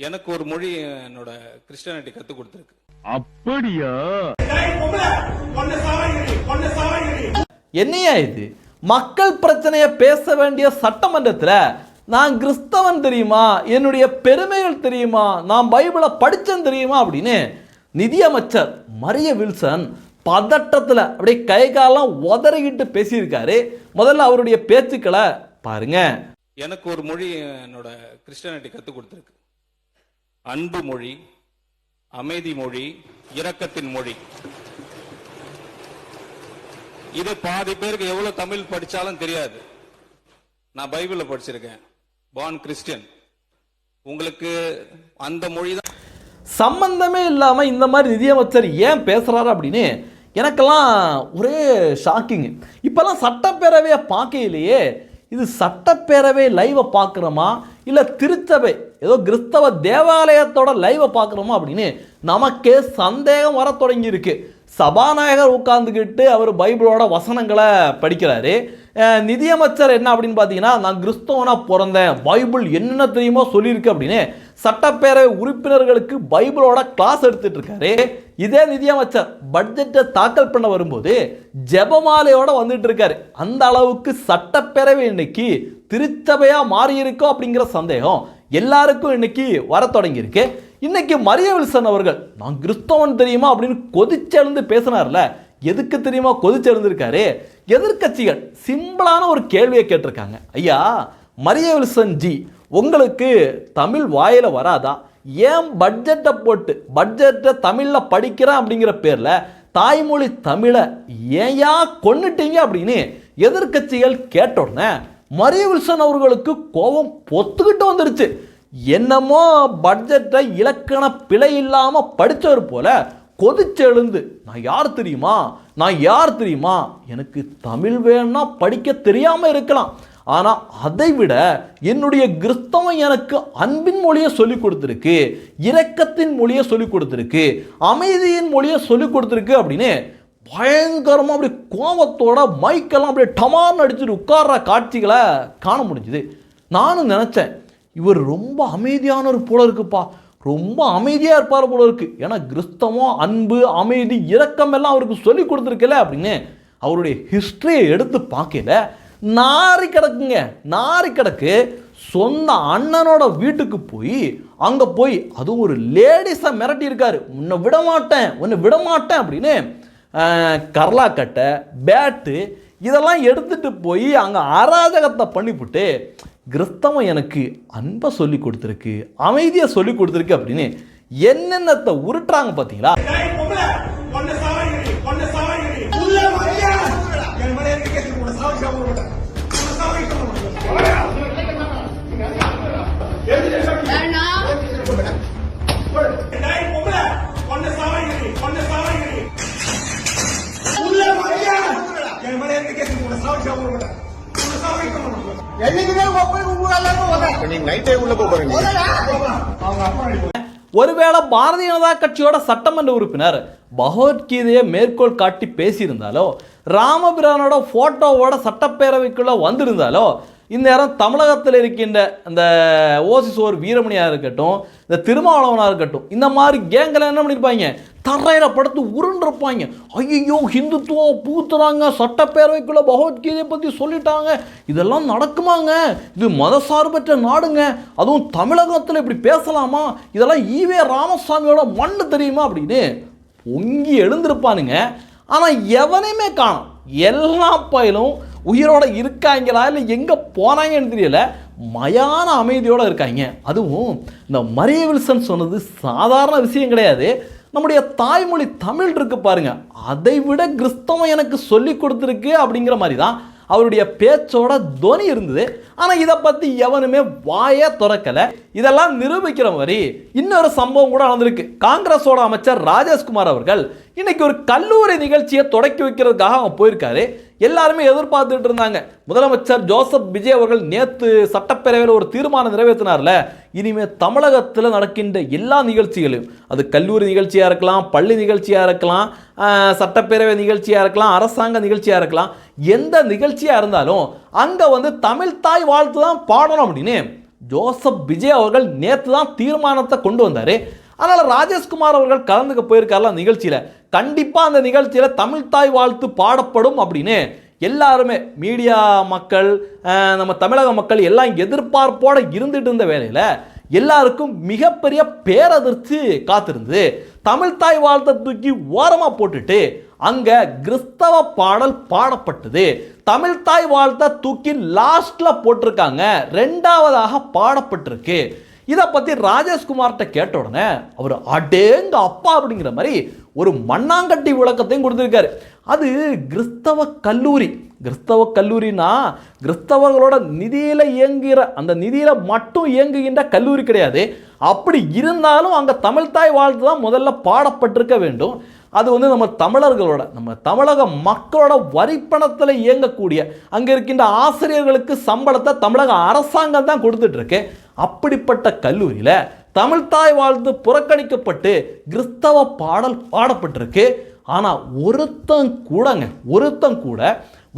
எனக்கு ஒரு மொழி என்னோட கிறிஸ்டியானிட்டி கத்து கொடுத்திருக்கு. அப்படியா? என்னையா இது? மக்கள் பிரச்சனையை பேச வேண்டிய சட்டமன்றத்தில் நான் கிறிஸ்தவன் தெரியுமா, என்னுடைய பெருமைகள் தெரியுமா, நான் பைபிளை படித்தேன் தெரியுமா அப்படின்னு நிதியமைச்சர் மரிய வில்சன் பதட்டத்தில் அப்படியே கை காலம் உதறிக்கிட்டு பேசியிருக்காரு. முதல்ல அவருடைய பேச்சுக்களை பாருங்க. எனக்கு ஒரு மொழி என்னோட கிறிஸ்டியானிட்டி கத்து கொடுத்திருக்கு. அன்பு மொழி, அமைதி மொழி, இரக்கத்தின் மொழி. இது பாதி பேருக்கு எவ்வளவு தமிழ் படிச்சாலும் தெரியாது. நான் பைபிள்ல படிச்சிருக்கேன், பார்ன் கிறிஸ்டியன். உங்களுக்கு அந்த மொழி தான் சம்பந்தமே இல்லாம இந்த மாதிரி நிதியமைச்சர் ஏன் பேசுறாரு அப்படின்னு எனக்கெல்லாம் ஒரே ஷாக்கிங். இப்பெல்லாம் சட்டப்பேரவையை பார்க்கையிலேயே இது சட்டப்பேரவை லைவை பார்க்குறோமா இல்லை திருச்சபை ஏதோ கிறிஸ்தவ தேவாலயத்தோட லைவை பார்க்குறோமா அப்படின்னு நமக்கே சந்தேகம் வர தொடங்கி இருக்கு. சபாநாயகர் உட்கார்ந்துக்கிட்டு அவர் பைபிளோட வசனங்களை படிக்கிறாரு. நிதியமைச்சர் என்ன அப்படின்னு பார்த்தீங்கன்னா, நான் கிறிஸ்தவனா பிறந்தேன், பைபிள் என்னென்ன தெரியுமோ சொல்லியிருக்கு அப்படின்னு சட்டப்பேரவை உறுப்பினர்களுக்கு பைபிளோட கிளாஸ் எடுத்துட்டு இருக்காரு. இதே நிதியமைச்சர் பட்ஜெட்டை தாக்கல் பண்ண வரும்போது ஜெபமாலையோட வந்துட்டு இருக்காரு. அந்த அளவுக்கு சட்டப்பேரவை இன்னைக்கு திருச்சபையா மாறி இருக்கோ அப்படிங்கிற சந்தேகம் எல்லாருக்கும் இன்னைக்கு வர தொடங்கி இருக்கு. இன்னைக்கு மரிய வில்சன் அவர்கள் நான் கிறிஸ்தவன் தெரியுமா அப்படின்னு கொதிச்செழுந்து பேசினார்ல, எதுக்கு தெரியுமா கொதிச்செழுந்திருக்காரு? எதிர்கட்சிகள் சிம்பிளான ஒரு கேள்வியை கேட்டிருக்காங்க. ஐயா மரிய வில்சன் ஜி, உங்களுக்கு தமிழ் வாயில வராதா? ஏன் பட்ஜெட்டை போட்டு பட்ஜெட்டை தமிழில் படிக்கிறேன் அப்படிங்கிற பேரில் தாய்மொழி தமிழை ஏயா கொன்னுட்டீங்க அப்படின்னு எதிர்கட்சிகள் கேட்ட உடனே மரிய வில்சன் அவர்களுக்கு கோபம் பொத்துக்கிட்டு வந்துருச்சு. என்னமோ பட்ஜெட்டை இலக்கண பிழை இல்லாமல் படித்தவர் போல கொதிச்செழுந்து நான் யார் தெரியுமா, நான் யார் தெரியுமா, எனக்கு தமிழ் வேணும்னா படிக்க தெரியாமல் இருக்கலாம், ஆனால் அதை விட என்னுடைய கிறிஸ்தவம் எனக்கு அன்பின் மொழியை சொல்லிக் கொடுத்துருக்கு, இரக்கத்தின் மொழியை சொல்லிக் கொடுத்துருக்கு, அமைதியின் மொழியை சொல்லிக் கொடுத்துருக்கு அப்படின்னு பயங்கரமாக அப்படி கோபத்தோட மைக்கெல்லாம் அப்படியே டமார்னு அடிச்சுட்டு உட்கார்ற காட்சிகளை காண முடிஞ்சுது. நானும் நினச்சேன், இவர் ரொம்ப அமைதியானவர் போல இருக்குப்பா, ரொம்ப அமைதியாக இருப்பார் போல இருக்கு, ஏன்னா கிறிஸ்தவம் அன்பு அமைதி இரக்கம் எல்லாம் அவருக்கு சொல்லி கொடுத்துருக்கல அப்படின்னு அவருடைய ஹிஸ்டரியை எடுத்து பார்க்கல நாரி கிடக்குங்க, நாரி கிடக்கு. சொந்த அண்ணனோட வீட்டுக்கு போய் அங்கே போய் அதுவும் ஒரு லேடிஸை மிரட்டி இருக்காரு. உன்னை விடமாட்டேன் அப்படின்னு கர்லாக்கட்டை பேட்டு இதெல்லாம் எடுத்துட்டு போய் அங்கே அராஜகத்தை பண்ணிவிட்டு கிறிஸ்தவம் எனக்கு அன்பை சொல்லி கொடுத்துருக்கு, அமைதியை சொல்லி கொடுத்துருக்கு அப்படின்னு என்னென்னத்தை உருட்டுறாங்க பார்த்தீங்களா? ஒருவேளை பாரதிய ஜனதா கட்சியோட சட்டமன்ற உறுப்பினர் பகவத்கீதையை மேற்கோள் காட்டி பேசியிருந்தாலோ, ராமபிரானோட போட்டோவோட சட்டப்பேரவைக்குள்ள வந்திருந்தாலோ, இந்நேரம் தமிழகத்தில் இருக்கின்ற இந்த ஓசிசோர் வீரமணியாக இருக்கட்டும், இந்த திருமாவளவனாக இருக்கட்டும், இந்த மாதிரி கேங்களை என்ன பண்ணியிருப்பாங்க, தரையில் படுத்து உருண்டிருப்பாங்க. ஐயோ ஹிந்துத்துவம் பூத்துறாங்க, சட்டப்பேரவைக்குள்ள பகவத்கீதையை பற்றி சொல்லிட்டாங்க, இதெல்லாம் நடக்குமாங்க, இது மதசார்பற்ற நாடுங்க, அதுவும் தமிழகத்தில் இப்படி பேசலாமா, இதெல்லாம் ஈவே ராமசாமியோட மண்ணு தெரியுமா அப்படின்னு பொங்கி எழுந்திருப்பானுங்க. ஆனால் எவனையுமே காணும், எல்லா பயிலும் உயிரோட இருக்காங்களா இல்லை எங்கே போனாங்கன்னு தெரியல, மயான அமைதியோடு இருக்காங்க. அதுவும் இந்த மரிய வில்சன் சொன்னது சாதாரண விஷயம் கிடையாது. நம்முடைய தாய்மொழி தமிழ் இருக்கு பாருங்க, அதை விட கிறிஸ்தவம் எனக்கு சொல்லி கொடுத்துருக்கு அப்படிங்கிற மாதிரி தான் அவருடைய பேச்சோட துவனி இருந்தது. ஆனால் இதை பற்றி எவனுமே வாயே திறக்கலை. இதெல்லாம் நிரூபிக்கிற மாதிரி இன்னொரு சம்பவம் கூட நடந்திருக்கு. காங்கிரஸோட அமைச்சர் ராஜேஷ்குமார் அவர்கள் இன்னைக்கு ஒரு கல்லூரி நிகழ்ச்சியை தொடக்கி வைக்கிறதுக்காக அவங்க போயிருக்காரு. எல்லாருமே எதிர்பார்த்துட்டு இருந்தாங்க. முதலமைச்சர் ஜோசப் விஜய் அவர்கள் நேற்று சட்டப்பேரவையில் ஒரு தீர்மானம் நிறைவேற்றினார்ல, இனிமேல் தமிழகத்தில் நடக்கின்ற எல்லா நிகழ்ச்சிகளையும், அது கல்லூரி நிகழ்ச்சியாக இருக்கலாம், பள்ளி நிகழ்ச்சியாக இருக்கலாம், சட்டப்பேரவை நிகழ்ச்சியாக இருக்கலாம், அரசாங்க நிகழ்ச்சியாக இருக்கலாம், எந்த நிகழ்ச்சியாக இருந்தாலும் அங்கே தமிழ் தாய் வாழ்த்து தான் பாடணும் அப்படின்னு ஜோசப் விஜய் அவர்கள் நேற்று தான் தீர்மானத்தை கொண்டு வந்தார். அதனால் ராஜேஷ்குமார் அவர்கள் கலந்துக்க போயிருக்காருல அந்த நிகழ்ச்சியில், கண்டிப்பாக அந்த நிகழ்ச்சியில் தமிழ் தாய் வாழ்த்து பாடப்படும் அப்படின்னு எல்லாருமே மீடியா மக்கள், நம்ம தமிழக மக்கள் எல்லாம் எதிர்பார்ப்போடு இருந்துட்டு இருந்த வேளையில் எல்லாருக்கும் மிகப்பெரிய பேரதிர்ச்சி காத்திருந்தது. தமிழ் தாய் வாழ்த்தை தூக்கி ஓரமாக போட்டுட்டு அங்கே கிறிஸ்தவ பாடல் பாடப்பட்டது. தமிழ் தாய் வாழ்த்தை தூக்கி லாஸ்ட்டில் போட்டிருக்காங்க, ரெண்டாவதாக பாடப்பட்டிருக்கு. இதை பற்றி ராஜேஷ்குமார்கிட்ட கேட்ட உடனே அவர் அடேங்க அப்பா அப்படிங்கிற மாதிரி ஒரு மண்ணாங்கட்டி விளக்கத்தையும் கொடுத்துருக்காரு. அது கிறிஸ்தவ கல்லூரி. கிறிஸ்தவ கல்லூரினா கிறிஸ்தவர்களோட நிதியில் இயங்குகிற, அந்த நிதியில் மட்டும் இயங்குகின்ற கல்லூரி கிடையாது. அப்படி இருந்தாலும் அங்கே தமிழ் தாய் வாழ்த்து தான் முதல்ல பாடப்பட்டிருக்க வேண்டும். அது நம்ம தமிழர்களோட, நம்ம தமிழக மக்களோட வரிப்பணத்தில் இயங்கக்கூடிய அங்கே இருக்கின்ற ஆசிரியர்களுக்கு சம்பளத்தை தமிழக அரசாங்கம் தான் கொடுத்துட்ருக்கு. அப்படிப்பட்ட கல்லூரியில் தமிழ் தாய் வாழ்த்து புறக்கணிக்கப்பட்டு கிறிஸ்தவ பாடல் பாடப்பட்டிருக்கு. ஆனால் ஒருத்தன் கூட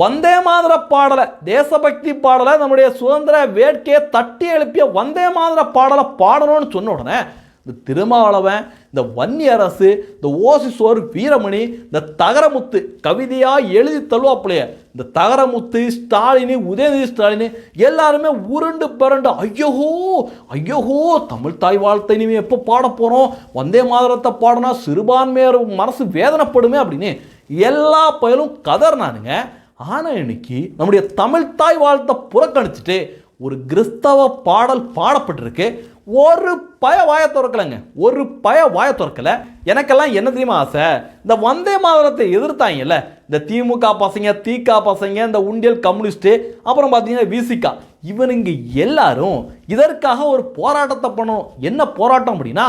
வந்தே மாதர பாடலை, தேசபக்தி பாடலை, நம்முடைய சுதந்திர வேட்கையை தட்டி எழுப்பிய வந்தே மாதர பாடலை பாடணும்னு சொன்ன உடனே இந்த திருமாவளவன், இந்த வன்னியரசு, இந்த ஓசிசோர் வீரமணி, இந்த தகரமுத்து கவிதையாக எழுதி தள்ளுவாப்பிள்ளைய இந்த தகரமுத்து, ஸ்டாலினி, உதயநிதி ஸ்டாலினி எல்லாருமே உருண்டு பிறண்டு ஐயோஹோ தமிழ் தாய் வாழ்த்தை இனிமே எப்போ பாட போகிறோம், வந்தே மாதரத்தை பாடினா சிறுபான்மையர் மனசு வேதனைப்படுமே அப்படின்னு எல்லா பயலும் கதறினானுங்க. ஆனால் இன்னைக்கு நம்முடைய தமிழ் தாய் வாழ்த்தை புறக்கணிச்சுட்டு ஒரு கிறிஸ்தவ பாடல் பாடப்பட்டிருக்கு. ஒரு பய வாய திறக்கலைங்க, ஒரு பய வாய திறக்கலை. எனக்கெல்லாம் என்ன தெரியுமா ஆசை, இந்த வந்தே மாதரத்தை எதிர்த்தாங்கல்ல இந்த திமுக பசங்க, தீகா பசங்க, இந்த உண்டியல் கம்யூனிஸ்ட்டு, அப்புறம் பார்த்தீங்கன்னா விசிகா, இவனுங்க எல்லாரும் இதற்காக ஒரு போராட்டத்தை பண்ணணும். என்ன போராட்டம் அப்படின்னா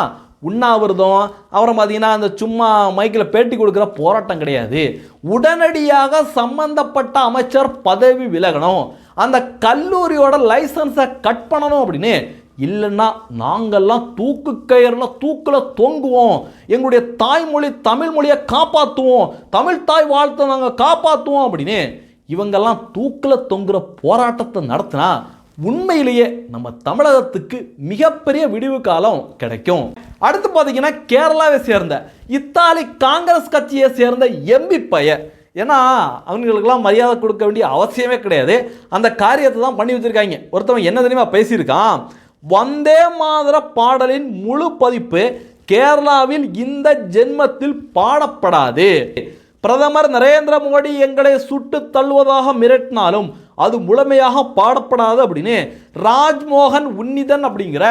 உண்ணாவிரதம், அப்புறம் பார்த்தீங்கன்னா அந்த சும்மா மைக்கில் பேட்டி கொடுக்குற போராட்டம் கிடையாது. உடனடியாக சம்பந்தப்பட்ட அமைச்சர் பதவி விலகணும், அந்த கல்லூரியோட லைசன்ஸை கட் பண்ணணும் அப்படின்னு. இல்லைன்னா நாங்கள்லாம் தூக்கு கயிறில் தூக்கில் தொங்குவோம், எங்களுடைய தாய்மொழி தமிழ் மொழியை காப்பாற்றுவோம், தமிழ் தாய் வாழ்த்தை நாங்கள் காப்பாற்றுவோம் அப்படின்னு இவங்கெல்லாம் தூக்கில் தொங்குற போராட்டத்தை நடத்தினா உண்மையிலேயே நம்ம தமிழகத்துக்கு மிகப்பெரிய விடிவு காலம் கிடைக்கும். அடுத்து பார்த்தீங்கன்னா கேரளாவை சேர்ந்த இத்தாலி காங்கிரஸ் கட்சியை சேர்ந்த எம்பி பையன், ஏன்னா அவங்களுக்கெல்லாம் மரியாதை கொடுக்க வேண்டிய அவசியமே கிடையாது, அந்த காரியத்தை தான் பண்ணி வச்சுருக்காங்க. ஒருத்தவன் என்ன தெரியுமா பேசியிருக்கான், வந்தே மாதர பாடலின் முழு பதிப்பு கேரளாவில் இந்த ஜென்மத்தில் பாடப்படாது. பிரதமர் நரேந்திர மோடி எங்களை சுட்டு தள்ளுவதாக மிரட்டினாலும் அது முழுமையாக பாடப்படாது அப்படின்னு ராஜ்மோகன் உன்னிதன் அப்படிங்கிற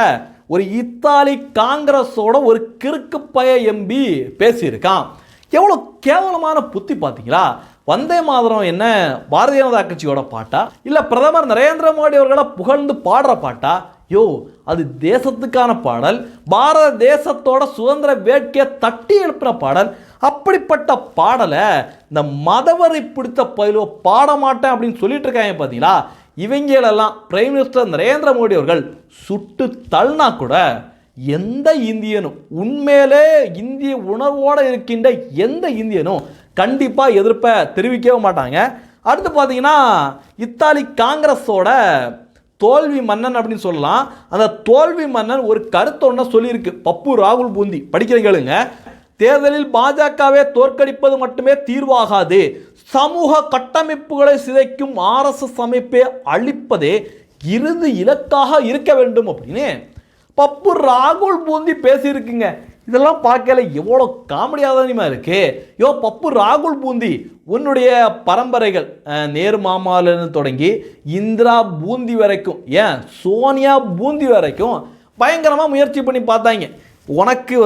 ஒரு இத்தாலி காங்கிரஸோட ஒரு கிறுக்கு பய எம்பி பேசியிருக்கான். எவ்வளோ கேவலமான புத்தி பார்த்தீங்களா? வந்தே மாதரம் என்ன பாரதிய ஜனதா கட்சியோட பாட்டா, இல்லை பிரதமர் நரேந்திர மோடி அவர்களை புகழ்ந்து பாடுற பாட்டா? அது தேசத்துக்கான பாடல், பாரத தேசத்தோட சுதந்திர வேட்கையை தட்டி எழுப்பின பாடல். அப்படிப்பட்ட பாடலை இந்த மதவரை பிடித்த பயிலோ பாட மாட்டேன் அப்படின்னு சொல்லிட்டு இருக்காங்க பார்த்தீங்களா? இவங்களெல்லாம் பிரைம் மினிஸ்டர் நரேந்திர மோடி அவர்கள் சுட்டு தள்ளினா கூட எந்த இந்தியனும், உண்மையிலே இந்திய உணர்வோடு இருக்கின்ற எந்த இந்தியனும் கண்டிப்பாக எதிர்ப்பை தெரிவிக்கவே மாட்டாங்க. அடுத்து பார்த்தீங்கன்னா இத்தாலி காங்கிரஸோட தோல்வி மன்னன் அப்படின்னு சொல்லலாம். அந்த தோல்வி மன்னன் ஒரு கருத்து ஒன்றை சொல்லியிருக்கு. பப்பு ராகுல் பூந்தி படிக்கிறீங்களுங்க, தேர்தலில் பாஜகவை தோற்கடிப்பது மட்டுமே தீர்வாகாது, சமூக கட்டமைப்புகளை சிதைக்கும் RSS அமைப்பை அழிப்பதே இறுதி இலக்காக இருக்க வேண்டும் அப்படின்னு பப்பு ராகுல் பூந்தி பேசியிருக்குங்க. இதெல்லாம் பார்க்கல எவ்வளோ காமெடியாக இருக்கு. பப்பு ராகுல் பூந்தி, உன்னுடைய பரம்பரைகள் நேரு மாமாவிலிருந்து தொடங்கி இந்திரா பூந்தி வரைக்கும், ஏன் சோனியா பூந்தி வரைக்கும் பயங்கரமாக முயற்சி பண்ணி பார்த்தாங்க. உனக்கு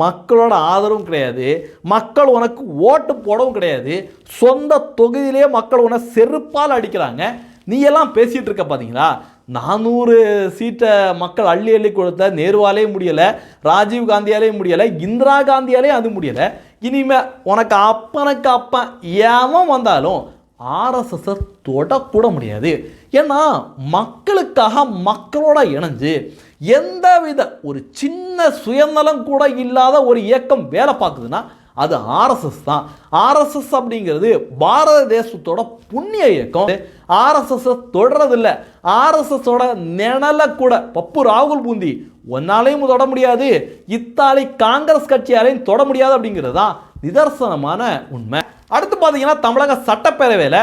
மக்களோட ஆதரவும் கிடையாது, மக்கள் உனக்கு ஓட்டு போடவும் கிடையாது, சொந்த தொகுதியிலேயே மக்கள் உன்னை செருப்பால் அடிக்கிறாங்க. நீ எல்லாம் பேசிகிட்டு இருக்க பார்த்தீங்களா? 400 சீட்டை மக்கள் அள்ளி அள்ளி கொடுத்த நேருவாலே முடியலை, ராஜீவ் காந்தியாலே முடியலை, இந்திரா காந்தியாலே அது முடியலை. இனிமேல் உனக்கு அப்பனுக்கு அப்பன் ஏன் வந்தாலும் RSS தொடக்கூட முடியாது. ஏன்னா மக்களுக்காக மக்களோட இணைஞ்சு எந்தவித ஒரு சின்ன சுயநலம் கூட இல்லாத ஒரு இயக்கம் வேலை பார்க்குதுன்னா அது ஆர்எஸ்எஸ் தான். ஆர்எஸ்எஸ் அப்படிங்கிறது பாரத தேசத்தோட புண்ணிய இயக்கம். ஆர்எஸ்எஸ் தொடர்றதில்ல. ஆர்எஸ்எஸோட நிழலை கூட பப்பு ராகுல் பூந்தி ஒன்னாலையும் தொட முடியாது, இத்தாலி காங்கிரஸ் கட்சியாலையும் தொட முடியாது அப்படிங்கிறது தான் நிதர்சனமான உண்மை. அடுத்து பார்த்தீங்கன்னா தமிழக சட்டப்பேரவையில்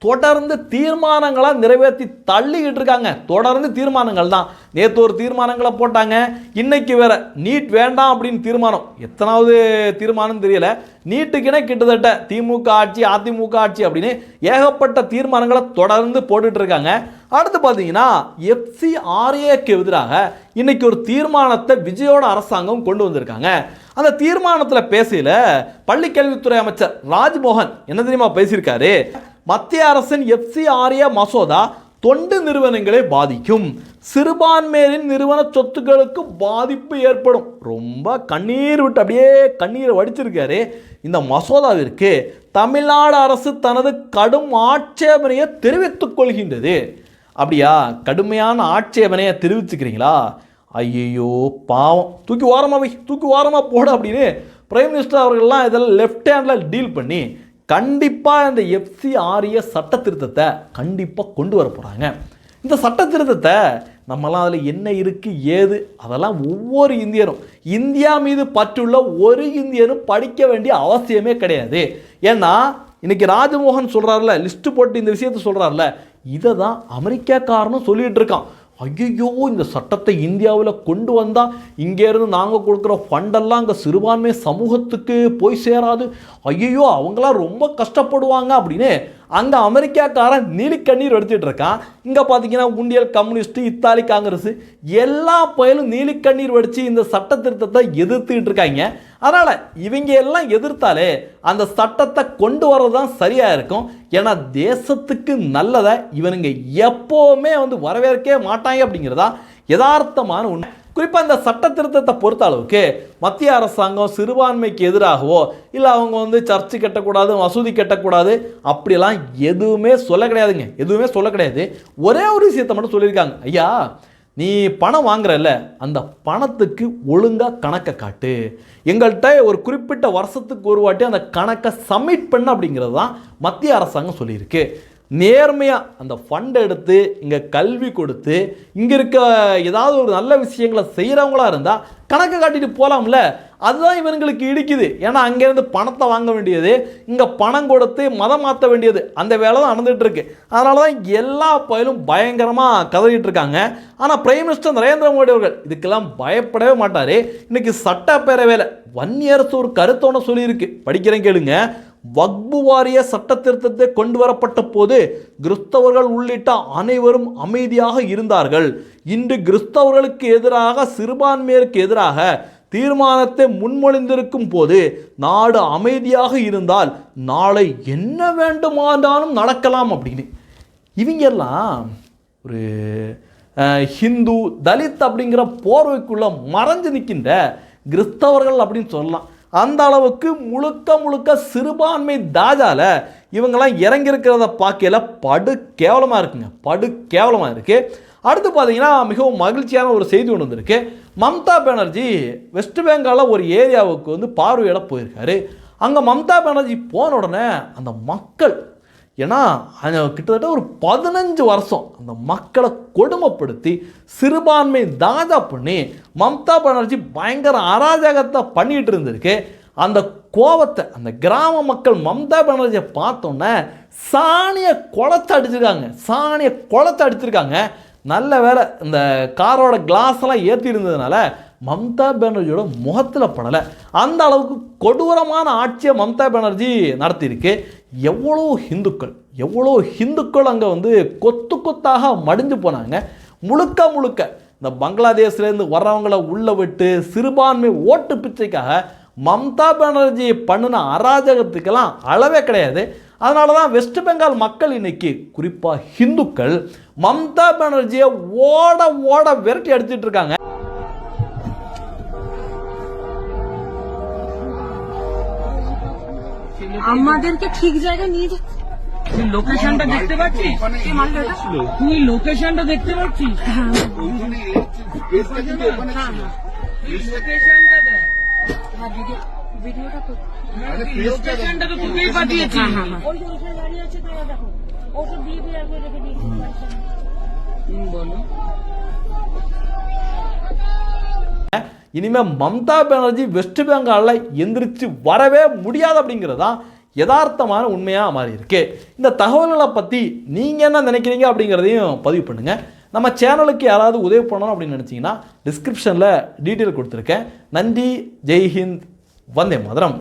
தொடர்ந்து தீர்மானங்களை நிறைவேற்றி தள்ளிக்கிட்டு இருக்காங்க. தொடர்ந்து தீர்மானங்கள் தான். நேற்று ஒரு தீர்மானங்களை போட்டாங்க, இன்னைக்கு வேற நீட் வேண்டாம் அப்படின்னு தீர்மானம். எத்தனாவது தீர்மானம் தெரியல. நீட்டுக்குனே கிட்டத்தட்ட திமுக ஆட்சி அதிமுக ஆட்சி அப்படின்னு ஏகப்பட்ட தீர்மானங்களை தொடர்ந்து போட்டுட்டு இருக்காங்க. அடுத்து பார்த்தீங்கன்னா FCRAக்கு எதிராக இன்னைக்கு ஒரு தீர்மானத்தை விஜயோட அரசாங்கம் கொண்டு வந்திருக்காங்க. அந்த தீர்மானத்தில் பேசல பள்ளிக்கல்வித்துறை அமைச்சர் ராஜ்மோகன் என்ன தெரியுமா பேசியிருக்காரு? மத்திய அரசின் FCRA மசோதா தொண்டு நிறுவனங்களை பாதிக்கும், சிறுபான்மையினரின் நிறுவன சொத்துக்களுக்கு பாதிப்பு ஏற்படும். ரொம்ப கண்ணீர் விட்டு அப்படியே கண்ணீரை வடிச்சிருக்காரு. இந்த மசோதாவிற்கு தமிழ்நாடு அரசு தனது கடும் ஆட்சேபனையை தெரிவித்துக் கொள்கின்றது. அப்படியா? கடுமையான ஆட்சேபனையை தெரிவிச்சுக்கிறீங்களா? ஐயோ பாவம், தூக்கி ஓரமாக போட அப்படின்னு பிரைம் மினிஸ்டர் அவர்கள்லாம் இதெல்லாம் லெஃப்ட் ஹேண்டில் டீல் பண்ணி கண்டிப்பாக இந்த FCRA சட்ட திருத்தத்தை கண்டிப்பாக கொண்டு வர போகிறாங்க. இந்த சட்ட திருத்தத்தை நம்மலாம் அதில் என்ன இருக்குது ஏது அதெல்லாம் ஒவ்வொரு இந்தியரும், இந்தியா மீது பற்றுள்ள ஒரு இந்தியனும் படிக்க வேண்டிய அவசியமே கிடையாது. ஏன்னா இன்னைக்கு ராஜ்மோகன் சொல்கிறார்ல, லிஸ்ட்டு போட்டு இந்த விஷயத்தை சொல்கிறார்ல, இதை தான் அமெரிக்காக்காரனும் சொல்லிகிட்டு இருக்கான். ஐயோ இந்த சட்டத்தை இந்தியாவில் கொண்டு வந்தால் இங்கேருந்து நாங்கள் கொடுக்குற ஃபண்டெல்லாம் அங்கே சிறுபான்மை சமூகத்துக்கு போய் சேராது, ஐயோ அவங்களாம் ரொம்ப கஷ்டப்படுவாங்க அப்படின்னு அங்கே அமெரிக்காக்காரன் நீலிக்கண்ணீர் எடுத்துகிட்டு இருக்கான். இங்கே பார்த்தீங்கன்னா உண்டியல் கம்யூனிஸ்ட்டு இத்தாலி காங்கிரஸ் எல்லா பயிலும் நீலிக்கண்ணீர் வடித்து இந்த சட்ட திருத்தத்தை எதிர்த்துக்கிட்டு இருக்காங்க. அதனால் இவங்க எல்லாம் எதிர்த்தாலே அந்த சட்டத்தை கொண்டு வர்றது தான் சரியாக இருக்கும். ஏன்னா தேசத்துக்கு நல்லதை இவனுங்க எப்போவுமே வரவேற்கவே மாட்டாங்க அப்படிங்கிறதா யதார்த்தமான உண்மை. குறிப்பாக இந்த சட்ட திருத்தத்தை பொறுத்த அளவுக்கு மத்திய அரசாங்கம் சிறுபான்மைக்கு எதிராகவோ இல்லை அவங்க சர்ச்சு கட்டக்கூடாது மசூதி கட்டக்கூடாது அப்படிலாம் எதுவுமே சொல்ல கிடையாதுங்க. எதுவுமே சொல்ல கிடையாது. ஒரே ஒரு விஷயத்தை மட்டும் சொல்லியிருக்காங்க, ஐயா நீ பணம் வாங்குறல்ல அந்த பணத்துக்கு ஒழுங்காக கணக்கை காட்டு, எங்கள்கிட்ட ஒரு குறிப்பிட்ட வருஷத்துக்கு ஒரு வாட்டி அந்த கணக்கை சப்மிட் பண்ண அப்படிங்கிறது தான் மத்திய அரசாங்கம் சொல்லியிருக்கு. நேர்மையாக அந்த ஃபண்டை எடுத்து இங்கே கல்வி கொடுத்து இங்கே இருக்க ஏதாவது ஒரு நல்ல விஷயங்களை செய்கிறவங்களா இருந்தால் கணக்கை காட்டிட்டு போகலாம்ல. அதுதான் இவங்களுக்கு இடிக்குது. ஏன்னா அங்கேருந்து பணத்தை வாங்க வேண்டியது, இங்கே பணம் கொடுத்து மதம் மாற்ற வேண்டியது, அந்த வேலை தான் நடந்துகிட்டு இருக்கு. அதனால தான் எல்லா பயிலும் பயங்கரமாக கதறிட்டு இருக்காங்க. ஆனால் பிரைம் மினிஸ்டர் நரேந்திர மோடி அவர்கள் இதுக்கெல்லாம் பயப்படவே மாட்டார். இன்னைக்கு சட்டப்பேரவையில் வன்னியரசு ஒரு கருத்தோன்னு சொல்லியிருக்கு, படிக்கிறேன் கேளுங்க. வக்பு வாரிய சட்ட திருத்தத்தை கொண்டு வரப்பட்ட போது கிறிஸ்தவர்கள் உள்ளிட்ட அனைவரும் அமைதியாக இருந்தார்கள். இன்று கிறிஸ்தவர்களுக்கு எதிராக சிறுபான்மையருக்கு எதிராக தீர்மானத்தை முன்மொழிந்திருக்கும் போது நாடு அமைதியாக இருந்தால் நாளை என்ன வேண்டுமானாலும் நடக்கலாம் அப்படின்னு இவங்கெல்லாம் ஒரு ஹிந்து தலித் அப்படிங்கிற போர்வைக்குள்ள மறைஞ்சு நிற்கின்ற கிறிஸ்தவர்கள் அப்படின்னு சொல்லலாம். அந்த அளவுக்கு முழுக்க சிறுபான்மை தாஜால இவங்கெல்லாம் இறங்கியிருக்கிறத பார்க்கல படு கேவலமாக இருக்குங்க, படு கேவலமாக இருக்குது. அடுத்து பார்த்தீங்கன்னா மிகவும் மகிழ்ச்சியான ஒரு செய்தி ஒன்று வந்திருக்கு. மம்தா பானர்ஜி வெஸ்ட் பெங்காலில் ஒரு ஏரியாவுக்கு பார்வையிட போயிருக்காரு. அங்கே மம்தா பானர்ஜி போன உடனே அந்த மக்கள், ஏன்னா கிட்டத்தட்ட ஒரு 15 வருஷம் அந்த மக்களை கொடுமைப்படுத்தி சிறுபான்மை தாஜா பண்ணி மம்தா பானர்ஜி பயங்கர அராஜகத்தை பண்ணிட்டு இருந்திருக்கு. அந்த கோபத்தை அந்த கிராம மக்கள் மம்தா பானர்ஜியை பார்த்தோன்னே சாணியை குளத்தை அடிச்சிருக்காங்க. நல்ல வேலை இந்த காரோட கிளாஸெல்லாம் ஏற்றி இருந்ததுனால மம்தா பானர்ஜியோட முகத்தில் படலை. அந்த அளவுக்கு கொடூரமான ஆட்சியை மம்தா பானர்ஜி நடத்தியிருக்கு. எவ்வளோ ஹிந்துக்கள் அங்கே கொத்து கொத்தாக மடிஞ்சு போனாங்க. முழுக்க இந்த பங்களாதேஷ்லேருந்து வர்றவங்கள உள்ள விட்டு சிறுபான்மை ஓட்டு பிச்சைக்காக மம்தா பானர்ஜி பண்ணின அராஜகத்துக்கெல்லாம் அளவே கிடையாது. அதனால தான் வெஸ்ட் பெங்கால் மக்கள் இன்னைக்கு குறிப்பாக ஹிந்துக்கள் மம்தா பானர்ஜியை ஓட விரட்டி அடிச்சிட்டு இருக்காங்க. আমাদেরকে ঠিক জায়গায় নিয়ে যাচ্ছে। তুই লোকেশনটা দেখতে পাচ্ছিস? তুই লোকেশনটা দেখতে পাচ্ছিস? লোকেশনটা দেখ। ভিডিওটা তো লোকেশনটা তো তোকেই পাঠিয়েছি। ওই যে ওইখানে দাঁড়িয়ে আছে তারা দেখো ওষুধ দিয়ে বিয়ার করে রেখে দিয়েছি বলো இனிமே மம்தா பானர்ஜி வெஸ்ட் பெங்காலில் எந்திரிச்சு வரவே முடியாது அப்படிங்கிறது தான் யதார்த்தமான உண்மையாக மாறி இருக்கு. இந்த தகவல்களை பற்றி நீங்கள் என்ன நினைக்கிறீங்க அப்படிங்கிறதையும் பதிவு பண்ணுங்கள். நம்ம சேனலுக்கு யாராவது உதவி பண்ணணும் அப்படின்னு நினச்சிங்கன்னா டிஸ்கிரிப்ஷனில் டீட்டெயில் கொடுத்துருக்கேன். நன்றி, ஜெய்ஹிந்த், வந்தே மாதரம்.